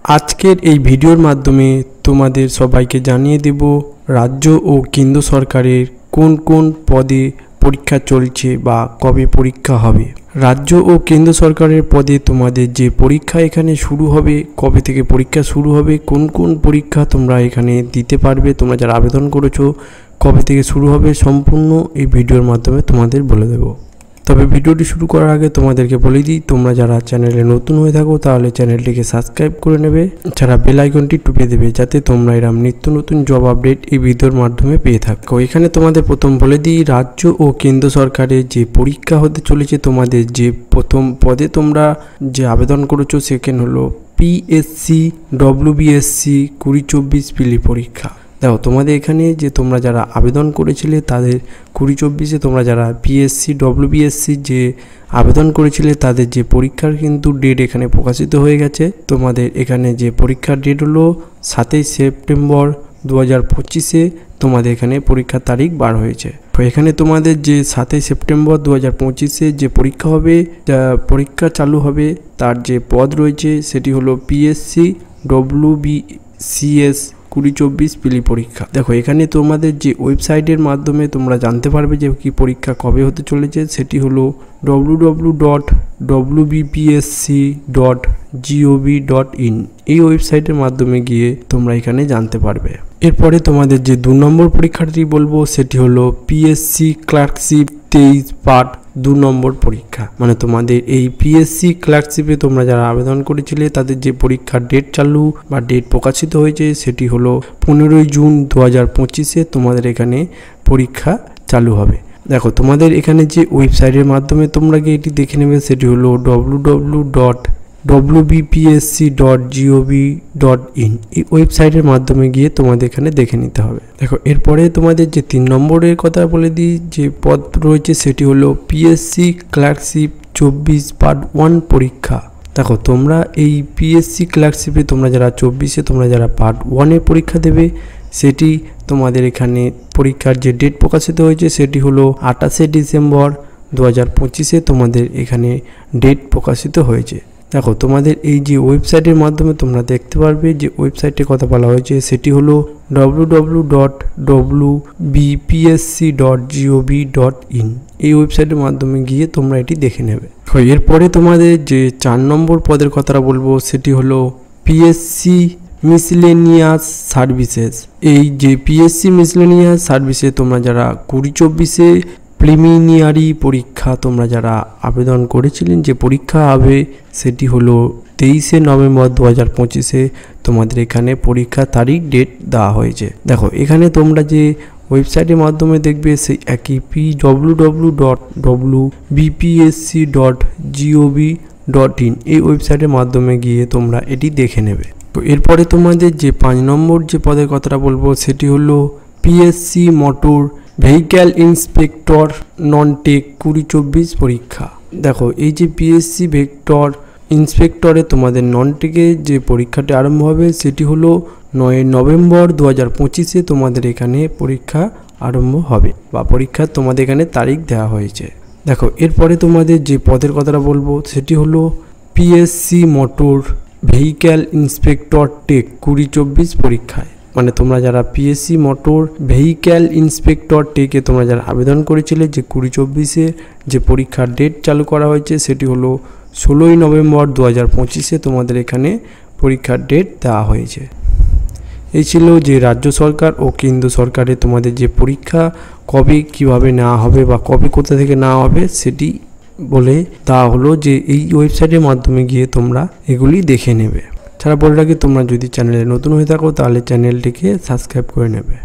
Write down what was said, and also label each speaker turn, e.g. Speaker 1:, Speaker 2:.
Speaker 1: আজকের এই ভিডিওর মাধ্যমে তোমাদের সবাইকে জানিয়ে দেব রাজ্য ও কেন্দ্র সরকারের কোন কোন পদে পরীক্ষা চলছে বা কবে পরীক্ষা হবে। রাজ্য ও কেন্দ্র সরকারের পদে তোমাদের যে পরীক্ষা এখানে শুরু হবে, কবে থেকে পরীক্ষা শুরু হবে, কোন কোন পরীক্ষা তোমরা এখানে দিতে পারবে, তোমরা যারা আবেদন করেছো কবে থেকে শুরু হবে, সম্পূর্ণ এই ভিডিওর মাধ্যমে তোমাদের বলে দেব। তবে ভিডিওটি শুরু করার আগে তোমাদেরকে বলে দিই, তোমরা যারা চ্যানেলে নতুন হয়ে থাকো তাহলে চ্যানেলটিকে সাবস্ক্রাইব করে নেবে, যারা বেল আইকনটি টিপে দেবে যাতে তোমরা এরকম নিত্য নতুন জব আপডেট এই ভিডিওর মাধ্যমে পেয়ে থাকো। এখানে তোমাদের প্রথম বলে দিই, রাজ্য ও কেন্দ্র সরকারের যে পরীক্ষা হতে চলেছে, তোমাদের যে প্রথম পদে তোমরা যে আবেদন করেছো সেখানে হলো পিএসসি ডব্লিউবিএসসি 2024 প্রিলি পরীক্ষা। দেখো তোমাদের এখানে যে তোমরা যারা আবেদন করেছিলে তাদের 2024-এ তোমরা যারা পিএসসি ডব্লিউবিএসসি যে আবেদন করেছিলে তাদের যে পরীক্ষার কিন্তু ডেট এখানে প্রকাশিত হয়ে গেছে। তোমাদের এখানে যে পরীক্ষার ডেট হলো 7 সেপ্টেম্বর 2025-এ তোমাদের এখানে পরীক্ষার তারিখ বার হয়েছে। তো এখানে তোমাদের যে 7 সেপ্টেম্বর 2025-এ যে পরীক্ষা হবে, পরীক্ষা চালু হবে, তার যে পদ রয়েছে সেটি হলো পিএসসি ডব্লিউবিসিএস 2024 প্রিলি পরীক্ষা। দেখো এখানে তোমাদের যে ওয়েবসাইটের মাধ্যমে তোমরা জানতে পারবে যে কি পরীক্ষা কবে হতে চলেছে, সেটি হলো www.wbpsc.gov.in। এই ওয়েবসাইটের মাধ্যমে গিয়ে তোমরা এখানে জানতে পারবে। এরপরে তোমাদের যে 2 নম্বর পরীক্ষাটি বলবো সেটি হলো পিএসসি ক্লার্কশিপ 23 পার্ট 2 নম্বর পরীক্ষা। মানে তোমাদের এই পিএসসি ক্লার্কশিপে তোমরা যারা আবেদন করেছিলে তাদের যে পরীক্ষার ডেট চালু বা ডেট প্রকাশিত হয়েছে সেটি হলো 15 জুন 2025-এ তোমাদের এখানে পরীক্ষা চালু হবে। দেখো তোমাদের এখানে যে ওয়েবসাইটের মাধ্যমে তোমরা গিয়ে এটি দেখে নেবে সেটি হলো www.wbpsc.gov.in। এই ওয়েবসাইটের মাধ্যমে গিয়ে তোমাদের এখানে দেখে নিতে হবে। দেখো এরপরে তোমাদের যে 3 নম্বরের কথা বলে দিই, যে পদ রয়েছে সেটি হলো পিএসসি ক্লার্কশিপ 24 পার্ট 1 পরীক্ষা। দেখো তোমরা এই পিএসসি ক্লার্কশিপে তোমরা যারা 24-এ তোমরা যারা পার্ট 1-এ পরীক্ষা দেবে, সেটি তোমাদের এখানে পরীক্ষার যে ডেট প্রকাশিত হয়েছে সেটি হলো 28 ডিসেম্বর 2025-এ তোমাদের এখানে ডেট প্রকাশিত হয়েছে। দেখো তোমাদের এই যে ওয়েবসাইটের মাধ্যমে তোমরা দেখতে পারবে যে ওয়েবসাইটের কথা বলা হয়েছে সেটি হলো www.wbpsc.gov.in। এই ওয়েবসাইটের মাধ্যমে গিয়ে তোমরা এটি দেখে নেবে। এরপরে তোমাদের যে 4 নম্বর পদের কথাটা বলবো সেটি হলো পিএসসি মিসলেনিয়াস সার্ভিসেস। এই যে পিএসসি মিসলেনিয়াস সার্ভিসে তোমরা যারা 2024-এ প্রিলিমিনারি পরীক্ষা তোমরা যারা আবেদন করেছিলেন, যে পরীক্ষা হবে সেটি হলো 23 নভেম্বর 2025-এ তোমাদের এখানে পরীক্ষা তারিখ ডেট দেওয়া হয়েছে। দেখো এখানে তোমরা যে ওয়েবসাইটের মাধ্যমে দেখবে সেই একই www.wbpsc.gov.in। এই ওয়েবসাইটের মাধ্যমে গিয়ে তোমরা এটি দেখে নেবে। তো এরপরে তোমাদের যে 5 নম্বর যে পদের কথাটা বলবো সেটি হলো PSC motor vehicle inspector non tech 2024 পরীক্ষা। দেখো এই যে পিএসসি ভেক্টর ইন্সপেক্টরে তোমাদের নন টেকের যে পরীক্ষাটি আরম্ভ হবে সেটি হলো 9 নভেম্বর 2025-এ তোমাদের এখানে পরীক্ষা আরম্ভ হবে বা পরীক্ষা তোমাদের এখানে তারিখ দেওয়া হয়েছে। দেখো এরপরে তোমাদের যে পদের কথাটা বলবো সেটি হলো PSC motor vehicle inspector tech 2024 পরীক্ষায়। মানে তোমরা যারা পিএসসি মোটর ভেহিক্যাল ইন্সপেক্টর টেকে তোমরা যারা আবেদন করেছিলে, যে 2024-এ যে পরীক্ষার ডেট চালু করা হয়েছে সেটি হলো 16 নভেম্বর 2025-এ তোমাদের এখানে পরীক্ষার ডেট দেওয়া হয়েছে। এই ছিল যে রাজ্য সরকার ও কেন্দ্র সরকারের তোমাদের যে পরীক্ষা কবে কিভাবে নেওয়া হবে বা কবে কোথা থেকে নেওয়া হবে সেটি বলে দেওয়া হলো, যে এই ওয়েবসাইটের মাধ্যমে গিয়ে তোমরা এগুলি দেখে নেবে। ছাড়া বলে রাখি, তোমরা যদি চ্যানেলে নতুন হয়ে থাকো তাহলে চ্যানেলটিকে সাবস্ক্রাইব করে নেবে।